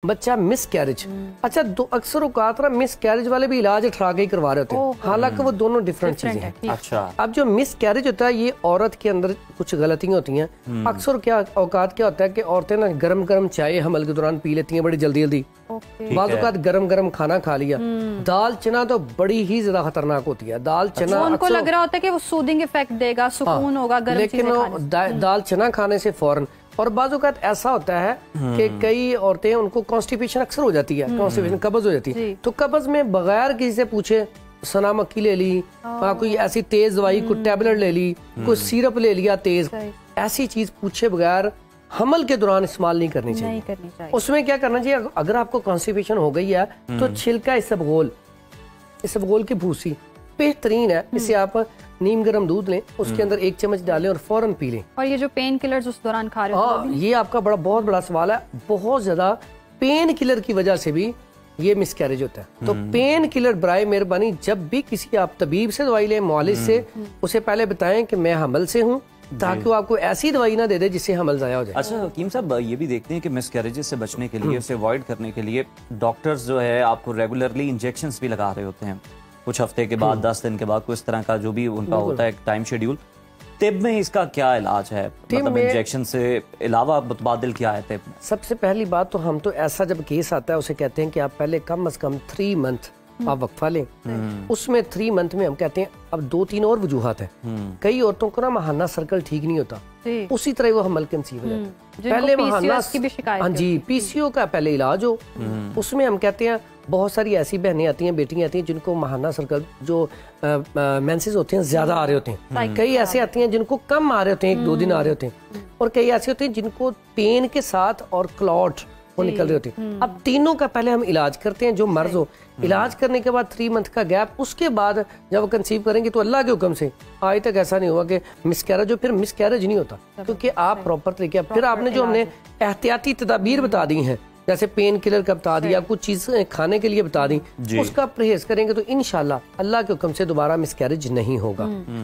बच्चा miss carriage. अच्छा, अक्सर औकात ना मिस कैरेज वाले भी इलाज अठरा के ही करवा रहे होते हैं, हालांकि वो दोनों डिफरेंट चीजें हैं। अच्छा, अब जो मिस कैरेज होता है ये औरत के अंदर कुछ गलतियां होती हैं। अक्सर क्या औकात क्या होता है कि औरतें ना गरम गरम चाय हमल के दौरान पी लेती हैं बड़ी जल्दी जल्दी, बाज़ औक़ात गरम गरम खाना खा लिया। दाल चना तो बड़ी ही ज्यादा खतरनाक होती है। दाल चना उनको लग रहा होता है कि वो सूदिंग इफेक्ट देगा, सुकून होगा गरम चीजें खाने से। दाल चना खाने से फौरन। और बाज़ औक़ात ऐसा होता है कि कई औरतें उनको कॉन्स्टिपेशन अक्सर हो जाती है, कॉन्स्टिपेशन कब्ज हो जाती है, तो कब्ज में बगैर किसी से पूछे सना मक्खी ले ली, कोई ऐसी तेज दवाई, कोई टैबलेट ले ली, कोई सिरप ले लिया तेज, ऐसी चीज पूछे बगैर हमल के दौरान इस्तेमाल नहीं करनी चाहिए। उसमें क्या करना चाहिए, अगर आपको कॉन्स्टिपेशन हो गई है तो छिलका इसबगोल की भूसी बेहतरीन है। इसे आप नीम गर्म दूध लें, उसके अंदर 1 चम्मच डालें और फौरन पी लें। और ये जो पेन किलर्स उस दौरान खा रहे हो, हाँ, ये आपका बहुत बड़ा सवाल है। बहुत ज्यादा पेन किलर की वजह से भी ये मिसकैरेज होता है। तो पेन किलर बराए मेहरबानी जब भी किसी आप तबीब से दवाई लें, मुआलिज से, उसे पहले बताएं कि मैं हमल से हूँ, ताकि वो आपको ऐसी दवाई ना दे दे जिससे हमल जाया हो जाए। अच्छा हकीम साहब, ये भी देखते हैं कि मिसकैरेजेस से बचने के लिए, उसे अवॉइड करने के लिए डॉक्टर्स जो है आपको रेगुलरली इंजेक्शंस भी लगा रहे होते हैं, कुछ हफ्ते के बाद, 10 दिन के बाद, कुछ तरह का जो भी उनका होता है टाइम शेड्यूल। तिब में इसका क्या इलाज है, मतलब इंजेक्शन से अलावा मुतबादिल क्या है तिब में? सबसे पहली बात तो हम तो ऐसा जब केस आता है उसे कहते हैं कि आप पहले कम से कम 3 मंथ आप वक्फा लें। उसमें 3 मंथ में हम कहते हैं, अब 2-3 और वजूहात है। कई औरतों को ना महाना सर्कल ठीक नहीं होता, उसी तरह वो हमल कंसीव हो जाता है। पहले महाना, हाँ जी, पीसीओ का पहले इलाज हो। उसमें हम कहते हैं बहुत सारी ऐसी बहनें आती हैं, बेटियां आती हैं जिनको महाना सर्कल जो मेंसेस होते हैं ज्यादा आ रहे होते हैं। कई ऐसे आती हैं जिनको कम आ रहे होते हैं, 1-2 दिन आ रहे होते हैं, और कई ऐसे होते हैं जिनको पेन के साथ और क्लॉट वो निकल रहे होते हैं। अब तीनों का पहले हम इलाज करते हैं, जो मर्ज हो। इलाज करने के बाद 3 मंथ का गैप, उसके बाद जब वो कंसीव करेंगे तो अल्लाह के हुक्म से आज तक ऐसा नहीं हुआ कि मिसकैरेज हो। फिर मिसकैरेज नहीं होता क्योंकि आप प्रॉपर तरीके, फिर आपने जो हमने एहतियाती तदाबीर बता दी हैं, जैसे पेन किलर का बता दिया, कुछ चीज खाने के लिए बता दी, उसका परहेज करेंगे तो इंशाल्लाह अल्लाह के हुक्म से दोबारा मिसकैरेज नहीं होगा।